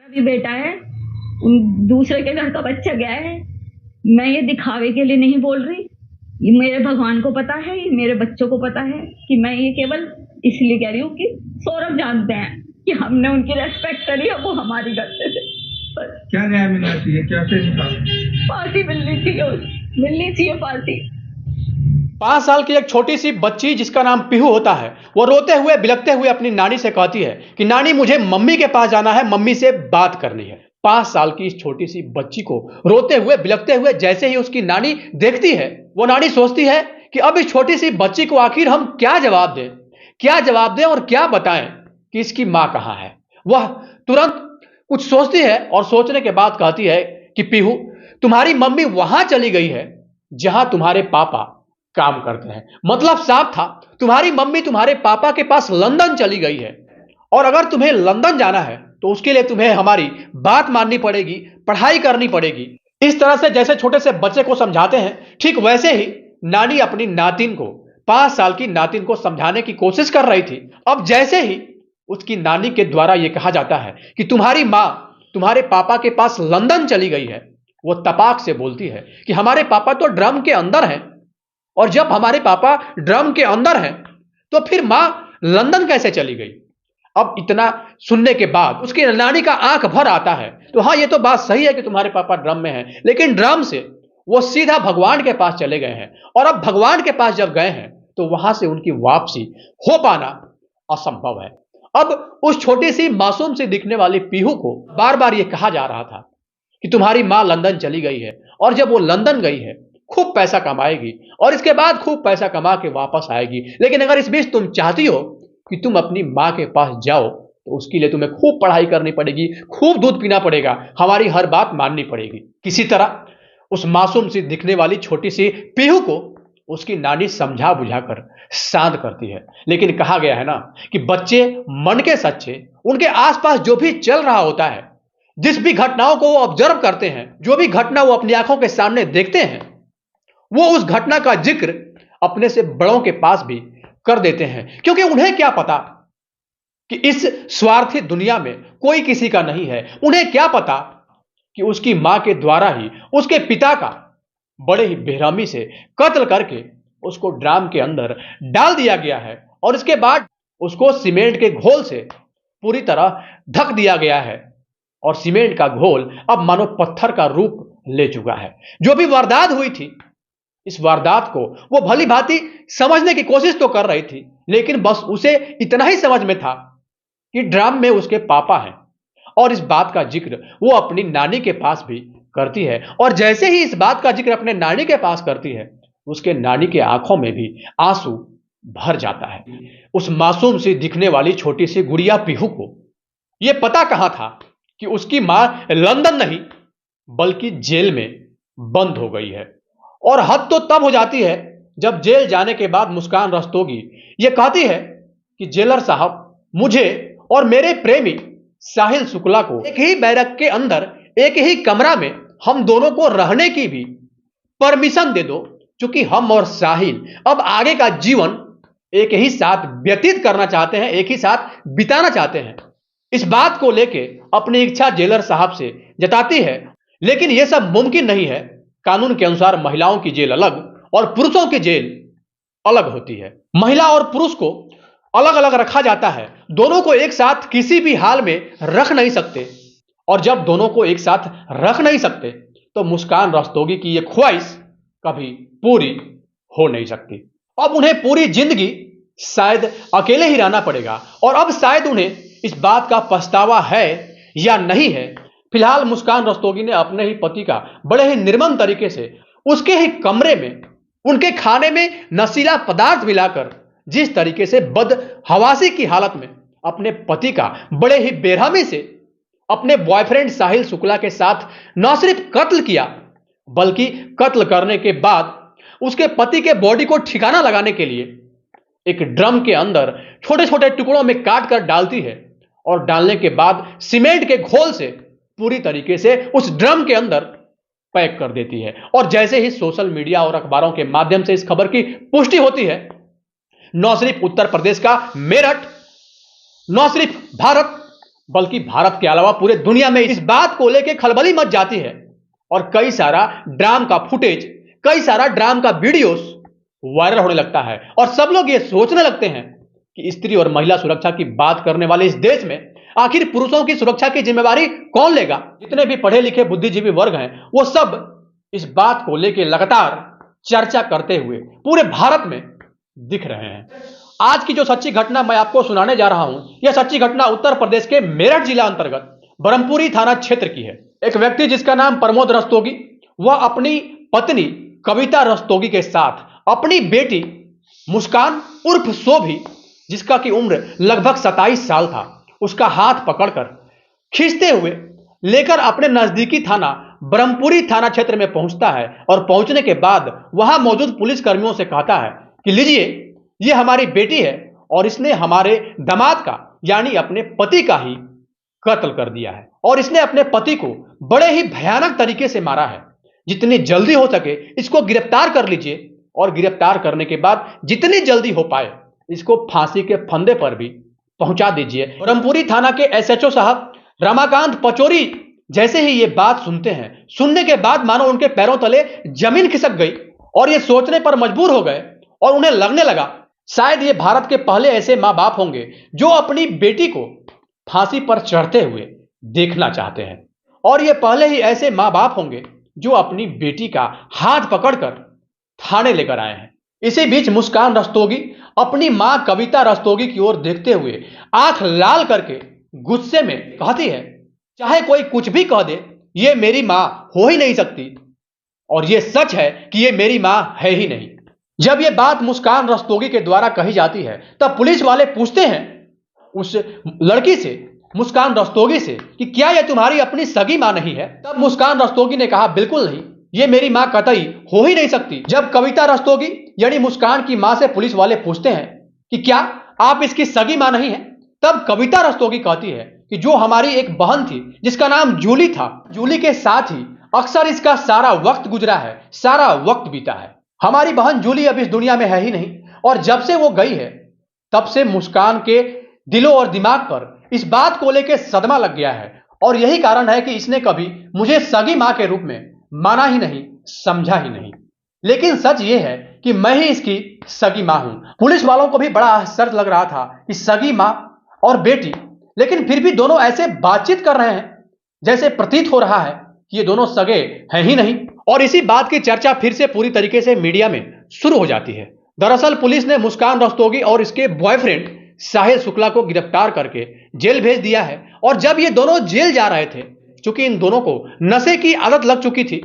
भी बेटा है, दूसरे के घर का बच्चा गया है। मैं ये दिखावे के लिए नहीं बोल रही, ये मेरे भगवान को पता है, ये मेरे बच्चों को पता है कि मैं ये केवल इसलिए कह रही हूँ कि सौरभ जानते हैं कि हमने उनकी रेस्पेक्ट करी है, वो हमारी गलती से। क्या न्याय मिलना चाहिए, क्या फांसी मिलनी चाहिए फांसी। 5 साल की एक छोटी सी बच्ची जिसका नाम पीहू होता है, वो रोते हुए बिलखते हुए अपनी नानी से कहती है कि नानी मुझे मम्मी के पास जाना है, मम्मी से बात करनी है। 5 साल की इस छोटी सी बच्ची को रोते हुए बिलखते हुए जैसे ही उसकी नानी देखती है, वो नानी सोचती है कि अब इस छोटी सी बच्ची को आखिर हम क्या जवाब दें और क्या बताएं कि इसकी मां कहां है। वह तुरंत कुछ सोचती है और सोचने के बाद कहती है कि पीहू, तुम्हारी मम्मी वहां चली गई है जहां तुम्हारे पापा काम करते हैं। मतलब साफ था, तुम्हारी मम्मी तुम्हारे पापा के पास लंदन चली गई है, और अगर तुम्हें लंदन जाना है तो उसके लिए तुम्हें हमारी बात माननी पड़ेगी, पढ़ाई करनी पड़ेगी। इस तरह से जैसे छोटे से बच्चे को समझाते हैं, ठीक वैसे ही नानी अपनी नातिन को, 5 साल की नातिन को समझाने की कोशिश कर रही थी। अब जैसे ही उसकी नानी के द्वारा यह कहा जाता है कि तुम्हारी मां तुम्हारे पापा के पास लंदन चली गई है, वो तपाक से बोलती है कि हमारे पापा तो ड्रम के अंदर हैं, और जब हमारे पापा ड्रम के अंदर हैं तो फिर मां लंदन कैसे चली गई। अब इतना सुनने के बाद उसकी नानी का आंख भर आता है। तो हाँ, ये तो बात सही है कि तुम्हारे पापा ड्रम में हैं, लेकिन ड्रम से वो सीधा भगवान के पास चले गए हैं, और अब भगवान के पास जब गए हैं तो वहां से उनकी वापसी हो पाना असंभव है। अब उस छोटी सी मासूम सी दिखने वाली पीहू को बार बार यह कहा जा रहा था कि तुम्हारी मां लंदन चली गई है, और जब वो लंदन गई है खूब पैसा कमाएगी, और इसके बाद खूब पैसा कमा के वापस आएगी, लेकिन अगर इस बीच तुम चाहती हो कि तुम अपनी मां के पास जाओ तो उसके लिए तुम्हें खूब पढ़ाई करनी पड़ेगी, खूब दूध पीना पड़ेगा, हमारी हर बात माननी पड़ेगी। किसी तरह उस मासूम सी दिखने वाली छोटी सी पीहू को उसकी नानी समझा बुझाकर शांत करती है। लेकिन कहा गया है ना कि बच्चे मन के सच्चे, उनके आसपास जो भी चल रहा होता है, जिस भी घटनाओं को वो ऑब्जर्व करते हैं, जो भी घटना वो अपनी आंखों के सामने देखते हैं, वो उस घटना का जिक्र अपने से बड़ों के पास भी कर देते हैं, क्योंकि उन्हें क्या पता कि इस स्वार्थी दुनिया में कोई किसी का नहीं है। उन्हें क्या पता कि उसकी मां के द्वारा ही उसके पिता का बड़े ही बेरहमी से कत्ल करके उसको ड्रम के अंदर डाल दिया गया है, और इसके बाद उसको सीमेंट के घोल से पूरी तरह ढक दिया गया है, और सीमेंट का घोल अब मानो पत्थर का रूप ले चुका है। जो भी वारदात हुई थी, इस वारदात को वो भली भांति समझने की कोशिश तो कर रही थी, लेकिन बस उसे इतना ही समझ में था कि ड्रम में उसके पापा हैं, और इस बात का जिक्र वो अपनी नानी के पास भी करती है। और जैसे ही इस बात का जिक्र अपने नानी के पास करती है, उसके नानी के आंखों में भी आंसू भर जाता है। उस मासूम सी दिखने वाली छोटी सी गुड़िया पीहू को यह पता कहां था कि उसकी मां लंदन नहीं बल्कि जेल में बंद हो गई है। और हद तो तब हो जाती है जब जेल जाने के बाद मुस्कान रस्तोगी यह कहती है कि जेलर साहब, मुझे और मेरे प्रेमी साहिल शुक्ला को एक ही बैरक के अंदर, एक ही कमरा में हम दोनों को रहने की भी परमिशन दे दो, क्योंकि हम और साहिल अब आगे का जीवन एक ही साथ व्यतीत करना चाहते हैं, एक ही साथ बिताना चाहते हैं। इस बात को लेके अपनी इच्छा जेलर साहब से जताती है, लेकिन यह सब मुमकिन नहीं है। कानून के अनुसार महिलाओं की जेल अलग और पुरुषों की जेल अलग होती है। महिला और पुरुष को अलग अलग रखा जाता है, दोनों को एक साथ किसी भी हाल में रख नहीं सकते, और जब दोनों को एक साथ रख नहीं सकते तो मुस्कान रस्तोगी की यह ख्वाहिश कभी पूरी हो नहीं सकती। अब उन्हें पूरी जिंदगी शायद अकेले ही रहना पड़ेगा, और अब शायद उन्हें इस बात का पछतावा है या नहीं है। फिलहाल मुस्कान रस्तोगी ने अपने ही पति का बड़े ही निर्मम तरीके से उसके ही कमरे में, उनके खाने में नशीला पदार्थ मिलाकर जिस तरीके से बदहवासी की हालत में अपने पति का बड़े ही बेरहमी से अपने बॉयफ्रेंड साहिल शुक्ला के साथ न सिर्फ कत्ल किया, बल्कि कत्ल करने के बाद उसके पति के बॉडी को ठिकाना लगाने के लिए एक ड्रम के अंदर छोटे छोटे टुकड़ों में काट कर डालती है, और डालने के बाद सीमेंट के घोल से पूरी तरीके से उस ड्रम के अंदर पैक कर देती है। और जैसे ही सोशल मीडिया और अखबारों के माध्यम से इस खबर की पुष्टि होती है, न सिर्फ उत्तर प्रदेश का मेरठ, न सिर्फ भारत बल्कि भारत के अलावा पूरे दुनिया में इस बात को लेकर खलबली मच जाती है और कई सारा ड्राम का फुटेज, कई सारा ड्राम का वीडियोस वायरल होने लगता है और सब लोग ये सोचने लगते हैं कि स्त्री और महिला सुरक्षा की बात करने वाले इस देश में आखिर पुरुषों की सुरक्षा की जिम्मेवारी कौन लेगा। जितने भी पढ़े लिखे बुद्धिजीवी वर्ग हैं वो सब इस बात को लेकर लगातार चर्चा करते हुए पूरे भारत में दिख रहे हैं। आज की जो सच्ची घटना मैं आपको सुनाने जा रहा हूं, यह सच्ची घटना उत्तर प्रदेश के मेरठ जिला अंतर्गत ब्रह्मपुरी थाना क्षेत्र की है। एक व्यक्ति जिसका नाम प्रमोद रस्तोगी, वह अपनी पत्नी कविता रस्तोगी के साथ अपनी बेटी मुस्कान उर्फ शोभी, जिसका की उम्र लगभग 27 साल था, उसका हाथ पकड़कर खींचते हुए लेकर अपने नजदीकी थाना ब्रह्मपुरी थाना क्षेत्र में पहुंचता है और पहुंचने के बाद वहां मौजूद पुलिस कर्मियों से कहता है कि लीजिए, ये हमारी बेटी है और इसने हमारे दामाद का यानी अपने पति का ही कत्ल कर दिया है और इसने अपने पति को बड़े ही भयानक तरीके से मारा है। जितनी जल्दी हो सके इसको गिरफ्तार कर लीजिए और गिरफ्तार करने के बाद जितनी जल्दी हो पाए इसको फांसी के फंदे पर भी पहुंचा दीजिए। ब्रह्मपुरी थाना के एसएचओ साहब रमाकांत पचौरी जैसे ही ये बात सुनते हैं, सुनने के बाद मानो उनके पैरों तले जमीन खिसक गई और ये सोचने पर मजबूर हो गए और उन्हें लगने लगा शायद ये भारत के पहले ऐसे मां बाप होंगे जो अपनी बेटी को फांसी पर चढ़ते हुए देखना चाहते हैं और ये पहले ही ऐसे मां बाप होंगे जो अपनी बेटी का हाथ पकड़कर थाने लेकर आए हैं। इसी बीच मुस्कान रस्तोगी अपनी मां कविता रस्तोगी की ओर देखते हुए आंख लाल करके गुस्से में कहती है, चाहे कोई कुछ भी कह दे, ये मेरी मां हो ही नहीं सकती और ये सच है कि ये मेरी मां है ही नहीं। जब ये बात मुस्कान रस्तोगी के द्वारा कही जाती है तब पुलिस वाले पूछते हैं उस लड़की से, मुस्कान रस्तोगी से, कि क्या यह तुम्हारी अपनी सगी मां नहीं है? तब मुस्कान रस्तोगी ने कहा, बिल्कुल नहीं, ये मेरी मां कतई हो ही नहीं सकती। जब कविता रस्तोगी यानी मुस्कान की मां से पुलिस वाले पूछते हैं कि क्या आप इसकी सगी मां नहीं है, तब कविता रस्तोगी कहती है कि जो हमारी एक बहन थी जिसका नाम जूली था, जूली के साथ ही अक्सर इसका सारा वक्त गुजरा है, सारा वक्त बीता है। हमारी बहन जूली अब इस दुनिया में है ही नहीं और जब से वो गई है तब से मुस्कान के दिलों और दिमाग पर इस बात को लेकर सदमा लग गया है और यही कारण है कि इसने कभी मुझे सगी मां के रूप में माना ही नहीं, समझा ही नहीं। लेकिन सच ये है कि मैं ही इसकी सगी मां हूं। पुलिस वालों को भी बड़ा आश्चर्य लग रहा था कि सगी मां और बेटी, लेकिन फिर भी दोनों ऐसे बातचीत कर रहे हैं जैसे प्रतीत हो रहा है कि ये दोनों सगे हैं ही नहीं। और इसी बात की चर्चा फिर से पूरी तरीके से मीडिया में शुरू हो जाती है। दरअसल पुलिस ने मुस्कान रस्तोगी और इसके बॉयफ्रेंड साहिल शुक्ला को गिरफ्तार करके जेल भेज दिया है और जब ये दोनों जेल जा रहे थे, चूंकि इन दोनों को नशे की आदत लग चुकी थी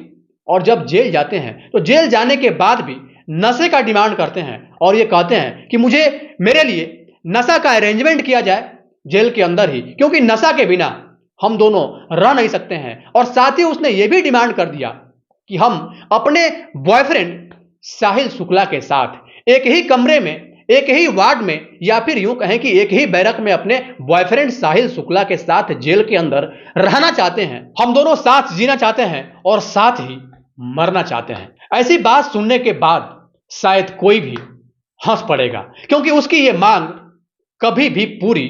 और जब जेल जाते हैं तो जेल जाने के बाद भी नशे का डिमांड करते हैं और ये कहते हैं कि मेरे लिए नशा का अरेंजमेंट किया जाए जेल के अंदर ही, क्योंकि नशा के बिना हम दोनों रह नहीं सकते हैं। और साथ ही उसने ये भी डिमांड कर दिया कि हम अपने बॉयफ्रेंड साहिल शुक्ला के साथ एक ही कमरे में, एक ही वार्ड में, या फिर यूं कहें कि एक ही बैरक में अपने बॉयफ्रेंड साहिल शुक्ला के साथ जेल के अंदर रहना चाहते हैं। हम दोनों साथ जीना चाहते हैं और साथ ही मरना चाहते हैं। ऐसी बात सुनने के बाद शायद कोई भी हंस पड़ेगा, क्योंकि उसकी यह मांग कभी भी पूरी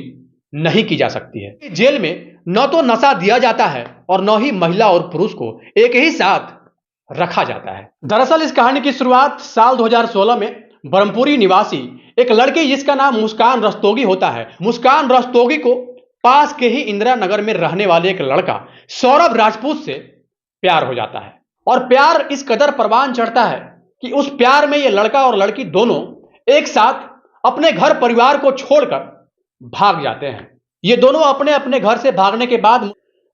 नहीं की जा सकती है। जेल में न तो नशा दिया जाता है और न ही महिला और पुरुष को एक ही साथ रखा जाता है। दरअसल इस कहानी की शुरुआत साल 2016 में ब्रह्मपुरी निवासी एक लड़की जिसका नाम मुस्कान रस्तोगी होता है, मुस्कान रस्तोगी को पास के ही इंदिरा नगर में रहने वाले एक लड़का सौरभ राजपूत से प्यार हो जाता है और प्यार इस कदर परवान चढ़ता है कि उस प्यार में ये लड़का और लड़की दोनों एक साथ अपने घर परिवार को छोड़कर भाग जाते हैं। ये दोनों अपने अपने घर से भागने के बाद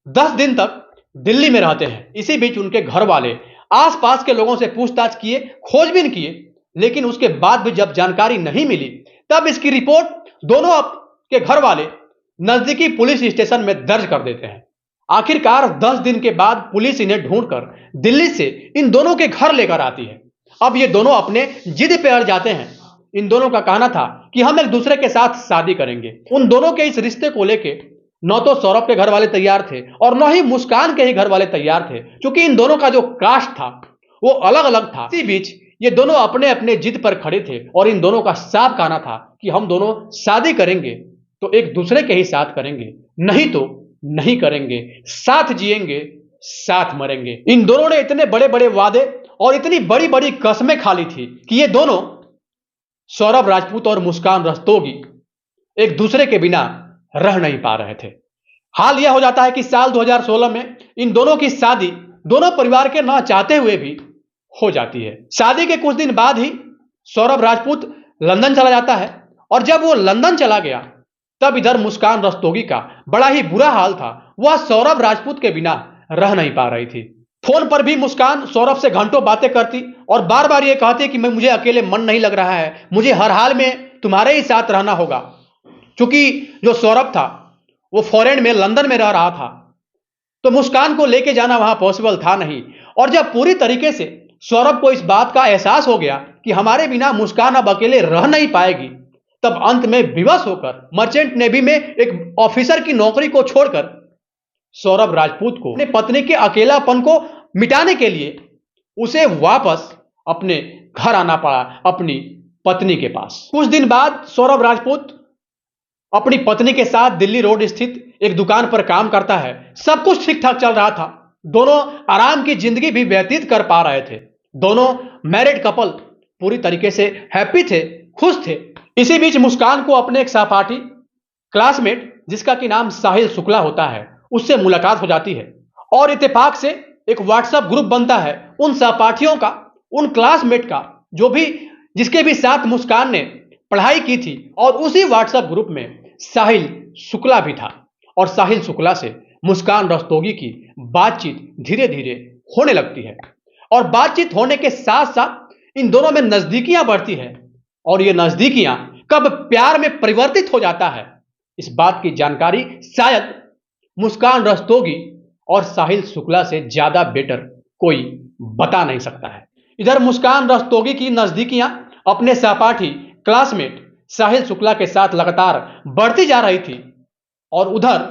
10 दिन तक दिल्ली में रहते हैं। इसी बीच उनके घर वाले आसपास के लोगों से पूछताछ किए, खोजबीन किए, लेकिन उसके बाद भी जब जानकारी नहीं मिली तब इसकी रिपोर्ट दोनों के घर वाले नजदीकी पुलिस स्टेशन में दर्ज कर देते हैं। आखिरकार 10 दिन के बाद पुलिस इन्हें ढूंढकर दिल्ली से इन दोनों के घर लेकर आती है। अब ये दोनों अपने जिद पे अड़ जाते हैं। इन दोनों का कहना था कि हम एक दूसरे के साथ शादी करेंगे। उन दोनों के इस रिश्ते को लेके न तो सौरभ के घर वाले तैयार थे और न ही मुस्कान के ही घर वाले तैयार थे, क्योंकि इन दोनों का जो कास्ट था वो अलग अलग था। इसी बीच ये दोनों अपने अपने जिद पर खड़े थे और इन दोनों का साफ कहना था कि हम दोनों शादी करेंगे तो एक दूसरे के ही साथ करेंगे, नहीं तो नहीं करेंगे, साथ जिएंगे साथ मरेंगे। इन दोनों ने इतने बड़े बड़े वादे और इतनी बड़ी बड़ी कसमें खा ली थी कि ये दोनों, सौरभ राजपूत और मुस्कान रस्तोगी, एक दूसरे के बिना रह नहीं पा रहे थे। हाल यह हो जाता है कि साल 2016 में इन दोनों की शादी दोनों परिवार के ना चाहते हुए भी हो जाती है। शादी के कुछ दिन बाद ही सौरभ राजपूत लंदन चला जाता है और जब वो लंदन चला गया तब इधर मुस्कान रस्तोगी का बड़ा ही बुरा हाल था। वह सौरभ राजपूत के बिना रह नहीं पा रही थी। फोन पर भी मुस्कान सौरभ से घंटों बातें करती और बार बार ये कहती कि मुझे अकेले मन नहीं लग रहा है, मुझे हर हाल में तुम्हारे ही साथ रहना होगा। क्योंकि जो सौरभ था वो फॉरेन में लंदन में रह रहा था, तो मुस्कान को लेके जाना वहां पॉसिबल था नहीं। और जब पूरी तरीके से सौरभ को इस बात का एहसास हो गया कि हमारे बिना मुस्कान अब अकेले रह नहीं पाएगी, तब अंत में विवश होकर मर्चेंट नेवी में एक ऑफिसर की नौकरी को छोड़कर सौरभ राजपूत को अपने पत्नी के अकेलापन को मिटाने के लिए उसे वापस अपने घर आना पड़ा, अपनी पत्नी के पास। कुछ दिन बाद सौरभ राजपूत अपनी पत्नी के साथ दिल्ली रोड स्थित एक दुकान पर काम करता है। सब कुछ ठीक ठाक चल रहा था, दोनों आराम की जिंदगी भी व्यतीत कर पा रहे थे। दोनों मैरिड कपल पूरी तरीके से हैप्पी थे, खुश थे। इसी बीच मुस्कान को अपने एक सहपाठी क्लासमेट जिसका कि नाम साहिल शुक्ला होता है, उससे मुलाकात हो जाती है और इत्तेफाक से एक व्हाट्सएप ग्रुप बनता है उन सहपाठियों का, उन क्लासमेट का जिसके भी साथ मुस्कान ने पढ़ाई की थी। और उसी व्हाट्सएप ग्रुप में साहिल शुक्ला भी था और साहिल शुक्ला से मुस्कान रस्तोगी की बातचीत धीरे धीरे होने लगती है और बातचीत होने के साथ साथ इन दोनों में नजदीकियां बढ़ती है और ये नजदीकियां कब प्यार में परिवर्तित हो जाता है, इस बात की जानकारी शायद मुस्कान रस्तोगी और साहिल शुक्ला से ज्यादा बेटर कोई बता नहीं सकता है। इधर मुस्कान रस्तोगी की नजदीकियां अपने सहपाठी क्लासमेट साहिल शुक्ला के साथ लगातार बढ़ती जा रही थी और उधर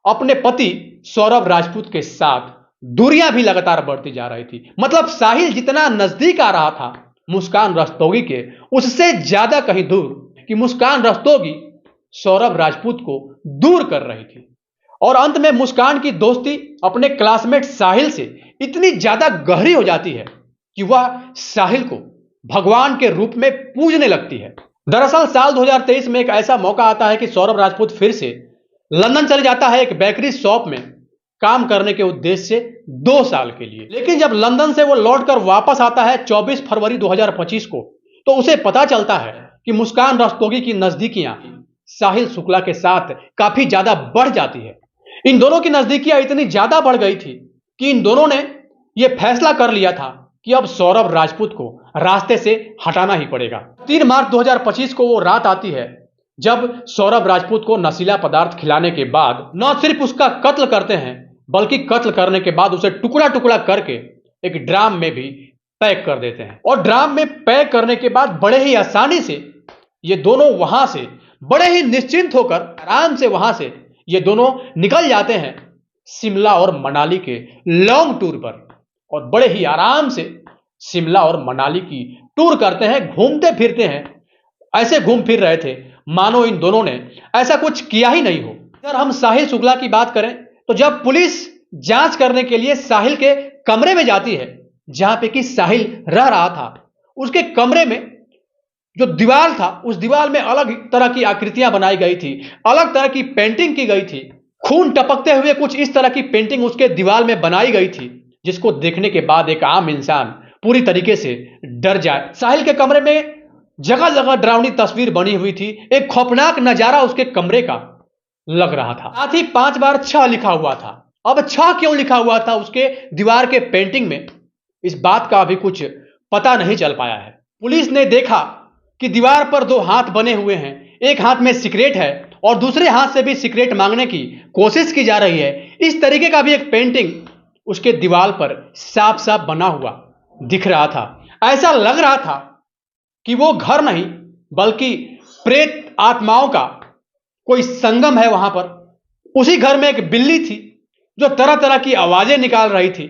अपने पति सौरभ राजपूत के साथ दूरियां भी लगातार बढ़ती जा रही थी। मतलब साहिल जितना नजदीक आ रहा था मुस्कान रस्तोगी के, उससे ज्यादा कहीं दूर कि मुस्कान रस्तोगी सौरभ राजपूत को दूर कर रही थी। और अंत में मुस्कान की दोस्ती अपने क्लासमेट साहिल से इतनी ज्यादा गहरी हो जाती है कि वह साहिल को भगवान के रूप में पूजने लगती है। दरअसल साल 2023 में एक ऐसा मौका आता है कि सौरभ राजपूत फिर से लंदन चले जाता है एक बेकरी शॉप में काम करने के उद्देश्य से 2 साल के लिए। लेकिन जब लंदन से वो लौटकर वापस आता है 24 फरवरी 2025 को, तो उसे पता चलता है कि मुस्कान रस्तोगी की नजदीकियां साहिल शुक्ला के साथ काफी ज्यादा बढ़ जाती है। इन दोनों की नजदीकियां इतनी ज्यादा बढ़ गई थी कि इन दोनों ने यह फैसला कर लिया था कि अब सौरभ राजपूत को रास्ते से हटाना ही पड़ेगा। 3 मार्च 2025 को वो रात आती है जब सौरभ राजपूत को नशीला पदार्थ खिलाने के बाद न सिर्फ उसका कत्ल करते हैं, बल्कि कत्ल करने के बाद उसे टुकड़ा टुकड़ा करके एक ड्राम में भी पैक कर देते हैं। और ड्राम में पैक करने के बाद बड़े ही आसानी से ये दोनों वहां से बड़े ही निश्चिंत होकर आराम से वहां से ये दोनों निकल जाते हैं शिमला और मनाली के लॉन्ग टूर पर। और बड़े ही आराम से शिमला और मनाली की टूर करते हैं, घूमते फिरते हैं। ऐसे घूम फिर रहे थे मानो इन दोनों ने ऐसा कुछ किया ही नहीं हो। अगर हम साहिल शुक्ला की बात करें तो जब पुलिस जांच करने के लिए साहिल के कमरे में जाती है जहां पे कि साहिल रह रहा था, उसके कमरे में जो दीवार था उस दीवार में अलग तरह की आकृतियां बनाई गई थी, अलग तरह की पेंटिंग की गई थी। खून टपकते हुए कुछ इस तरह की पेंटिंग उसके दीवार में बनाई गई थी जिसको देखने के बाद एक आम इंसान पूरी तरीके से डर जाए। साहिल के कमरे में जगह जगह डरावनी तस्वीर बनी हुई थी। एक खौफनाक नजारा उसके कमरे का लग रहा था। साथ ही 5 बार 6 लिखा हुआ था। अब 6 क्यों लिखा हुआ था उसके दीवार के पेंटिंग में, इस बात का अभी कुछ पता नहीं चल पाया है। पुलिस ने देखा कि दीवार पर 2 हाथ बने हुए हैं, एक हाथ में सिगरेट है और दूसरे हाथ से भी सिगरेट मांगने की कोशिश की जा रही है। इस तरीके का भी एक पेंटिंग उसके दीवार पर साफ साफ बना हुआ दिख रहा था। ऐसा लग रहा था कि वो घर नहीं बल्कि प्रेत आत्माओं का कोई संगम है वहां पर। उसी घर में एक बिल्ली थी जो तरह तरह की आवाजें निकाल रही थी।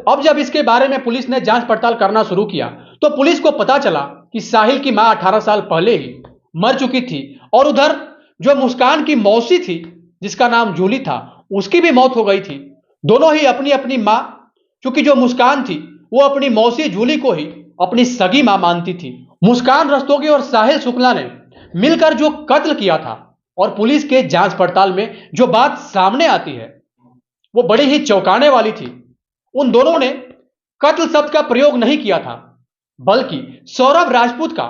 अब जब इसके बारे में पुलिस ने जांच पड़ताल करना शुरू किया तो पुलिस को पता चला कि साहिल की मां 18 साल पहले ही मर चुकी थी और उधर जो मुस्कान की मौसी थी जिसका नाम जूली था, उसकी भी मौत हो गई थी। दोनों ही अपनी अपनी मां, क्योंकि जो मुस्कान थी वो अपनी मौसी जूली को ही अपनी सगी मां मानती थी। मुस्कान रस्तोगी और साहिल शुक्ला ने मिलकर जो कत्ल किया था और पुलिस के जांच पड़ताल में जो बात सामने आती है वो बड़ी ही चौंकाने वाली थी। उन दोनों ने कत्ल शब्द का प्रयोग नहीं किया था, बल्कि सौरभ राजपूत का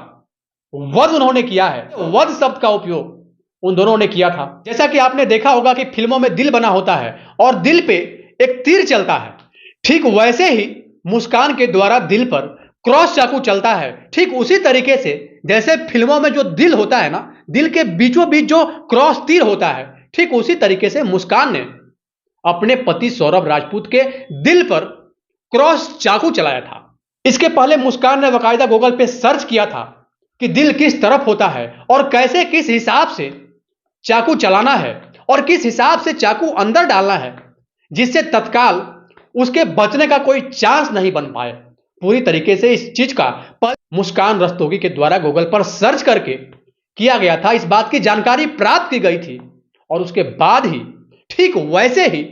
वध उन्होंने किया है। वध शब्द का उपयोग उन दोनों ने किया था। जैसा कि आपने देखा होगा कि फिल्मों में दिल बना होता है और दिल पे एक तीर चलता है, ठीक वैसे ही मुस्कान के द्वारा दिल पर क्रॉस चाकू चलता है। ठीक उसी तरीके से जैसे फिल्मों में जो दिल होता है ना, दिल के बीचों बीच जो क्रॉस तीर होता है, ठीक उसी तरीके से मुस्कान ने अपने पति सौरभ राजपूत के दिल पर क्रॉस चाकू चलाया था। इसके पहले मुस्कान ने बाकायदा गूगल पे सर्च किया था कि दिल किस तरफ होता है और कैसे किस हिसाब से चाकू चलाना है और किस हिसाब से चाकू अंदर डालना है, जिससे तत्काल उसके बचने का कोई चांस नहीं बन पाए। पूरी तरीके से इस चीज का मुस्कान रस्तोगी के द्वारा गूगल पर सर्च करके किया गया था। इस बात की जानकारी प्राप्त की गई थी और उसके बाद ही ठीक वैसे ही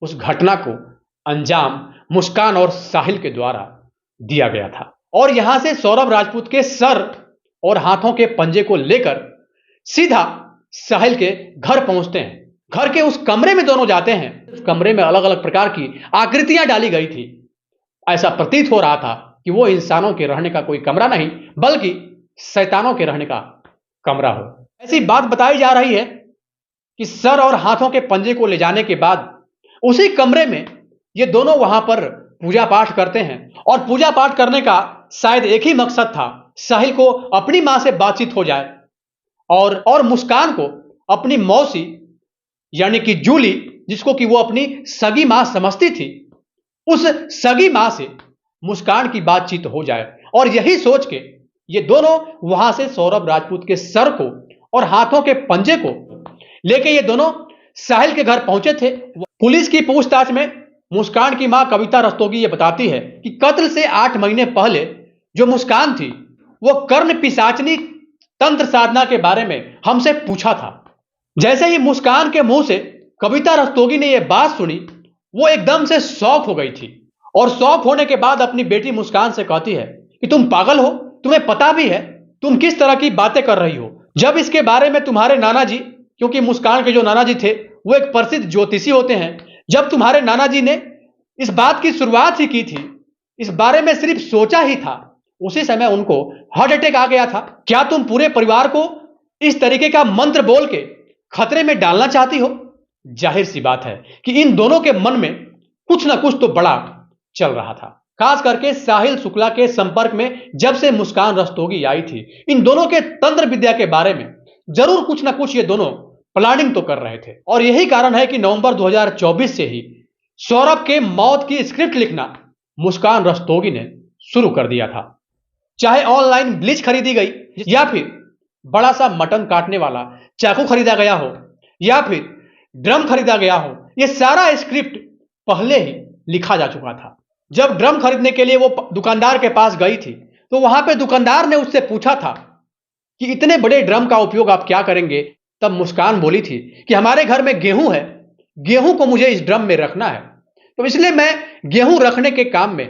उस घटना को अंजाम मुस्कान और साहिल के द्वारा दिया गया था। और यहां से सौरभ राजपूत के सर और हाथों के पंजे को लेकर सीधा साहिल के घर पहुंचते हैं। घर के उस कमरे में दोनों जाते हैं। उस कमरे में अलग अलग प्रकार की आकृतियां डाली गई थी। ऐसा प्रतीत हो रहा था कि वो इंसानों के रहने का कोई कमरा नहीं, बल्कि शैतानों के रहने का कमरा हो। ऐसी बात बताई जा रही है कि सर और हाथों के पंजे को ले जाने के बाद उसी कमरे में ये दोनों वहां पर पूजा पाठ करते हैं। और पूजा पाठ करने का शायद एक ही मकसद था, साहिल को अपनी मां से बातचीत हो जाए और मुस्कान को अपनी मौसी यानी कि जूली, जिसको कि वो अपनी सगी मां समझती थी, उस सगी मां से मुस्कान की बातचीत हो जाए। और यही सोच के ये दोनों वहां से सौरभ राजपूत के सर को और हाथों के पंजे को लेके ये दोनों साहिल के घर पहुंचे थे। पुलिस की पूछताछ में मुस्कान की मां कविता रस्तोगी ये बताती है कि कत्ल से 8 महीने पहले जो मुस्कान थी वो कर्ण पिशाचनी तंत्र साधना के बारे में हमसे पूछा था। जैसे ही मुस्कान के मुंह से कविता रस्तोगी ने यह बात सुनी, वो एकदम से शॉक हो गई थी और शॉक होने के बाद अपनी बेटी मुस्कान से कहती है कि तुम पागल हो, तुम्हें पता भी है तुम किस तरह की बातें कर रही हो। जब इसके बारे में तुम्हारे नाना जी, क्योंकि मुस्कान के जो नाना जी थे वो एक प्रसिद्ध ज्योतिषी होते हैं, जब तुम्हारे नाना जी ने इस बात की शुरुआत ही की थी, इस बारे में सिर्फ सोचा ही था, उसी समय उनको हार्ट अटैक आ गया था। क्या तुम पूरे परिवार को इस तरीके का मंत्र बोल के खतरे में डालना चाहती हो? जाहिर सी बात है कि इन दोनों के मन में कुछ ना कुछ तो बड़ा चल रहा था। खास करके साहिल शुक्ला के संपर्क में जब से मुस्कान रस्तोगी आई थी, इन दोनों के तंत्र विद्या के बारे में जरूर कुछ ना कुछ ये दोनों प्लानिंग तो कर रहे थे। और यही कारण है कि नवंबर 2024 से ही सौरभ के मौत की स्क्रिप्ट लिखना मुस्कान रस्तोगी ने शुरू कर दिया था। चाहे ऑनलाइन ब्लीच खरीदी गई या फिर बड़ा सा मटन काटने वाला चाकू खरीदा गया हो या फिर ड्रम खरीदा गया हो, यह सारा स्क्रिप्ट पहले ही लिखा जा चुका था। जब ड्रम खरीदने के लिए वो दुकानदार के पास गई थी तो वहां पे दुकानदार ने उससे पूछा था कि इतने बड़े ड्रम का उपयोग आप क्या करेंगे? तब मुस्कान बोली थी कि हमारे घर में गेहूं है, गेहूं को मुझे इस ड्रम में रखना है, तो इसलिए मैं गेहूं रखने के काम में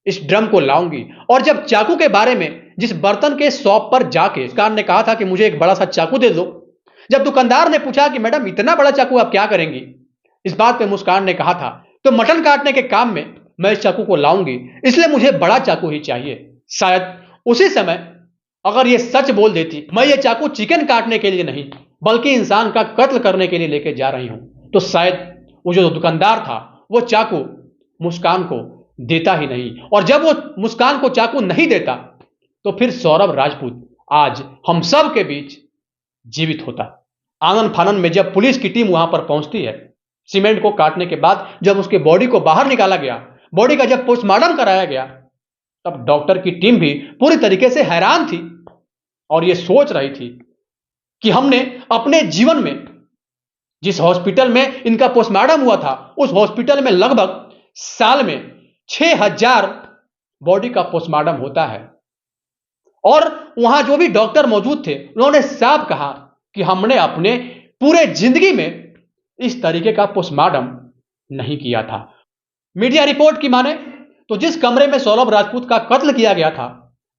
इस ड्रम को लाऊंगी। और जब चाकू के बारे में जिस बर्तन के शॉप पर जाके मुस्कान ने कहा था कि मुझे एक बड़ा सा चाकू दे दो, जब दुकानदार ने पूछा कि मैडम इतना बड़ा चाकू आप क्या करेंगी, इस बात पे मुस्कान ने कहा था तो मटन काटने के काम में मैं इस चाकू को लाऊंगी, इसलिए मुझे बड़ा चाकू ही चाहिए। शायद उसी समय अगर ये सच बोल देती, मैं ये चाकू चिकन काटने के लिए नहीं बल्कि इंसान का कत्ल करने के लिए लेके जा रही हूं, तो शायद वो जो दुकानदार था वो चाकू मुस्कान को देता ही नहीं। और जब वो मुस्कान को चाकू नहीं देता तो फिर सौरभ राजपूत आज हम सब के बीच जीवित होता। आनन फानन में जब पुलिस की टीम वहां पर पहुंचती है, सीमेंट को काटने के बाद जब उसके बॉडी को बाहर निकाला गया, बॉडी का जब पोस्टमार्टम कराया गया, तब डॉक्टर की टीम भी पूरी तरीके से हैरान थी और यह सोच रही थी कि हमने अपने जीवन में जिस हॉस्पिटल में इनका पोस्टमार्टम हुआ था, उस हॉस्पिटल में लगभग साल में 6000 बॉडी का पोस्टमार्टम होता है। और वहां जो भी डॉक्टर मौजूद थे उन्होंने साफ कहा कि हमने अपने पूरे जिंदगी में इस तरीके का पोस्टमार्टम नहीं किया था। मीडिया रिपोर्ट की माने तो जिस कमरे में सौरभ राजपूत का कत्ल किया गया था,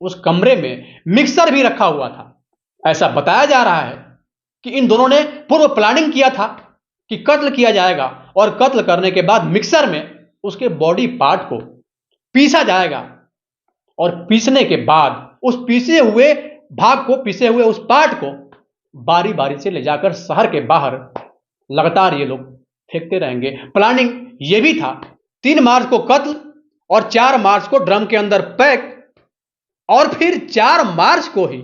उस कमरे में मिक्सर भी रखा हुआ था। ऐसा बताया जा रहा है कि इन दोनों ने पूर्व प्लानिंग किया था कि कत्ल किया जाएगा और कत्ल करने के बाद मिक्सर में उसके बॉडी पार्ट को पीसा जाएगा और पीसने के बाद उस पीसे हुए भाग को, पीसे हुए उस पार्ट को बारी बारी से ले जाकर शहर के बाहर लगातार ये लोग फेंकते रहेंगे। प्लानिंग ये भी था 3 मार्च को कत्ल और 4 मार्च को ड्रम के अंदर पैक, और फिर 4 मार्च को ही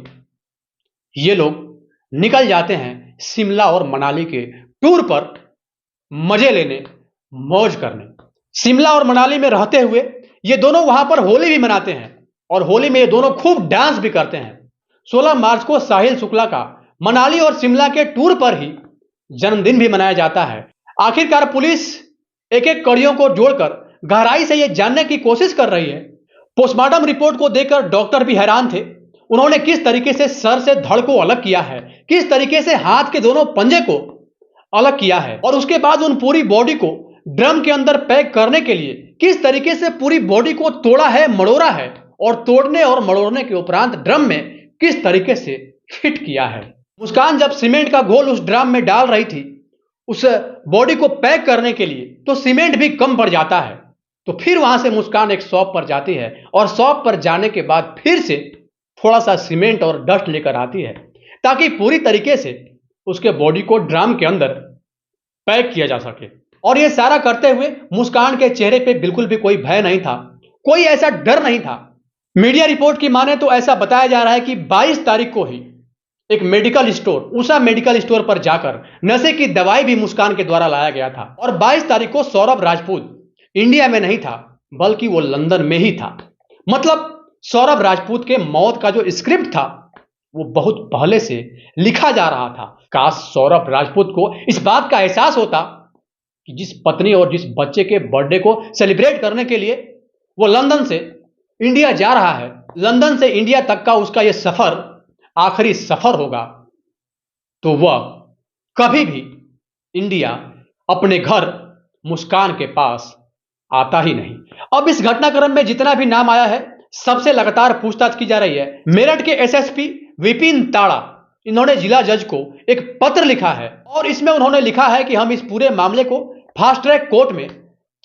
ये लोग निकल जाते हैं शिमला और मनाली के टूर पर मजे लेने, मौज करने। शिमला और मनाली में रहते हुए ये दोनों वहां पर होली भी मनाते हैं और होली में ये दोनों खूब डांस भी करते हैं। 16 मार्च को साहिल शुक्ला का मनाली और शिमला के टूर पर ही जन्मदिन भी मनाया जाता है। आखिरकार पुलिस एक एक कड़ियों को जोड़कर गहराई से यह जानने की कोशिश कर रही है। पोस्टमार्टम रिपोर्ट को देखकर डॉक्टर भी हैरान थे। उन्होंने किस तरीके से सर से धड़ को अलग किया है, किस तरीके से हाथ के दोनों पंजे को अलग किया है, और उसके बाद उन पूरी बॉडी को ड्रम के अंदर पैक करने के लिए किस तरीके से पूरी बॉडी को तोड़ा है, मड़ोड़ा है, और तोड़ने और मड़ोड़ने के उपरांत ड्रम में किस तरीके से फिट किया है। मुस्कान जब सीमेंट का घोल उस ड्रम में डाल रही थी उस बॉडी को पैक करने के लिए, तो सीमेंट भी कम पड़ जाता है। तो फिर वहां से मुस्कान एक शॉप पर जाती है और शॉप पर जाने के बाद फिर से थोड़ा सा सीमेंट और डस्ट लेकर आती है ताकि पूरी तरीके से उसके बॉडी को ड्रम के अंदर पैक किया जा सके। और यह सारा करते हुए मुस्कान के चेहरे पे बिल्कुल भी कोई भय नहीं था, कोई ऐसा डर नहीं था। मीडिया रिपोर्ट की माने तो ऐसा बताया जा रहा है कि 22 तारीख को ही एक medical store, Usha medical store पर जाकर नशे की दवाई भी मुस्कान के द्वारा लाया गया था। और 22 तारीख को सौरभ राजपूत इंडिया में नहीं था बल्कि वो लंदन में ही था। मतलब सौरभ राजपूत के मौत का जो स्क्रिप्ट था वो बहुत पहले से लिखा जा रहा था। काश सौरभ राजपूत को इस बात का एहसास होता कि जिस पत्नी और जिस बच्चे के बर्थडे को सेलिब्रेट करने के लिए वो लंदन से इंडिया जा रहा है, लंदन से इंडिया तक का उसका यह सफर आखिरी सफर होगा, तो वह कभी भी इंडिया अपने घर मुस्कान के पास आता ही नहीं। अब इस घटनाक्रम में जितना भी नाम आया है सबसे लगातार पूछताछ की जा रही है। मेरठ के एसएसपी विपिन ताड़ा, इन्होंने जिला जज को एक पत्र लिखा है और इसमें उन्होंने लिखा है कि हम इस पूरे मामले को फास्ट ट्रैक कोर्ट में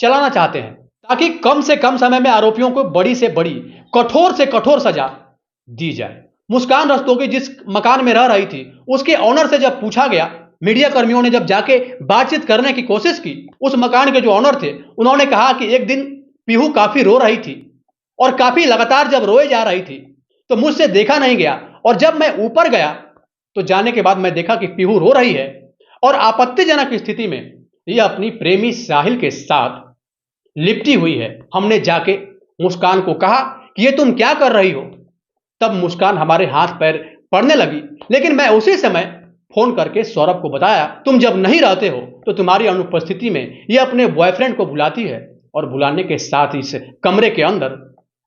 चलाना चाहते हैं ताकि कम से कम समय में आरोपियों को बड़ी से बड़ी, कठोर से कठोर सजा दी जाए। मुस्कान रस्तोगी जिस मकान में रह रही थी उसके ऑनर से जब पूछा गया, मीडिया कर्मियों ने जब जाके बातचीत करने की कोशिश की, उस मकान के जो ऑनर थे उन्होंने कहा कि एक दिन पीहू काफी रो रही थी और काफी लगातार जब रोए जा रही थी तो मुझसे देखा नहीं गया, और जब मैं ऊपर गया तो जाने के बाद मैं देखा कि पीहू रो रही है और आपत्तिजनक स्थिति में यह अपनी प्रेमी साहिल के साथ लिपटी हुई है। हमने जाके मुस्कान को कहा कि ये तुम क्या कर रही हो, तब मुस्कान हमारे हाथ पैर पड़ने लगी, लेकिन मैं उसी समय फोन करके सौरभ को बताया तुम जब नहीं रहते हो तो तुम्हारी अनुपस्थिति में यह अपने बॉयफ्रेंड को बुलाती है और बुलाने के साथ इस कमरे के अंदर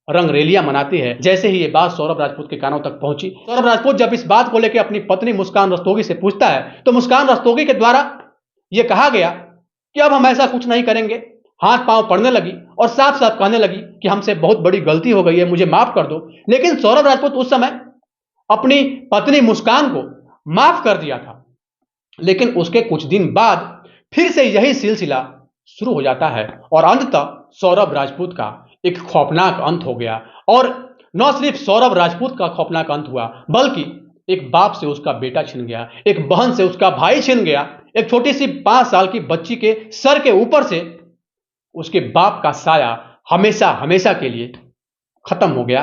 रंगरेलियां मनाती है। जैसे ही ये बात सौरभ राजपूत के कानों तक पहुंची, सौरभ राजपूत जब इस बात को लेकर अपनी पत्नी मुस्कान रस्तोगी से पूछता है तो मुस्कान रस्तोगी के द्वारा यह कहा गया कि अब हम ऐसा कुछ नहीं करेंगे। हाथ पांव पड़ने लगी और साफ साफ कहने लगी कि हमसे बहुत बड़ी गलती हो गई है, मुझे माफ कर दो। लेकिन सौरभ राजपूत उस समय अपनी पत्नी मुस्कान को माफ कर दिया था, लेकिन उसके कुछ दिन बाद फिर से यही सिलसिला शुरू हो जाता है और अंततः सौरभ राजपूत का एक खौफनाक अंत हो गया। और न सिर्फ सौरभ राजपूत का खौफनाक अंत हुआ बल्कि एक बाप से उसका बेटा छिन गया, एक बहन से उसका भाई छिन गया, एक छोटी सी 5 साल की बच्ची के सर के ऊपर से उसके बाप का साया हमेशा हमेशा के लिए खत्म हो गया,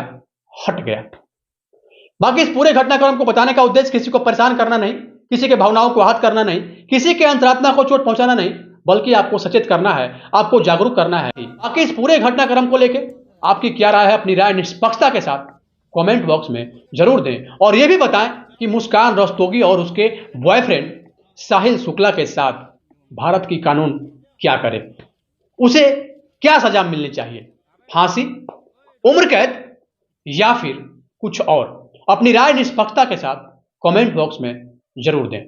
हट गया। बाकी इस पूरे घटनाक्रम को बताने का उद्देश्य किसी को परेशान करना नहीं, किसी के भावनाओं को आहत करना नहीं, किसी के अंतरात्मा को चोट पहुंचाना नहीं, बल्कि आपको सचेत करना है, आपको जागरूक करना है। बाकी इस पूरे घटनाक्रम को लेकर आपकी क्या राय है, अपनी राय निष्पक्षता के साथ कमेंट बॉक्स में जरूर दें और यह भी बताएं कि मुस्कान रस्तोगी और उसके बॉयफ्रेंड साहिल शुक्ला के साथ भारत की कानून क्या करे, उसे क्या सजा मिलनी चाहिए, फांसी, उम्र कैद या फिर कुछ और। अपनी राय निष्पक्षता के साथ कमेंट बॉक्स में जरूर दें।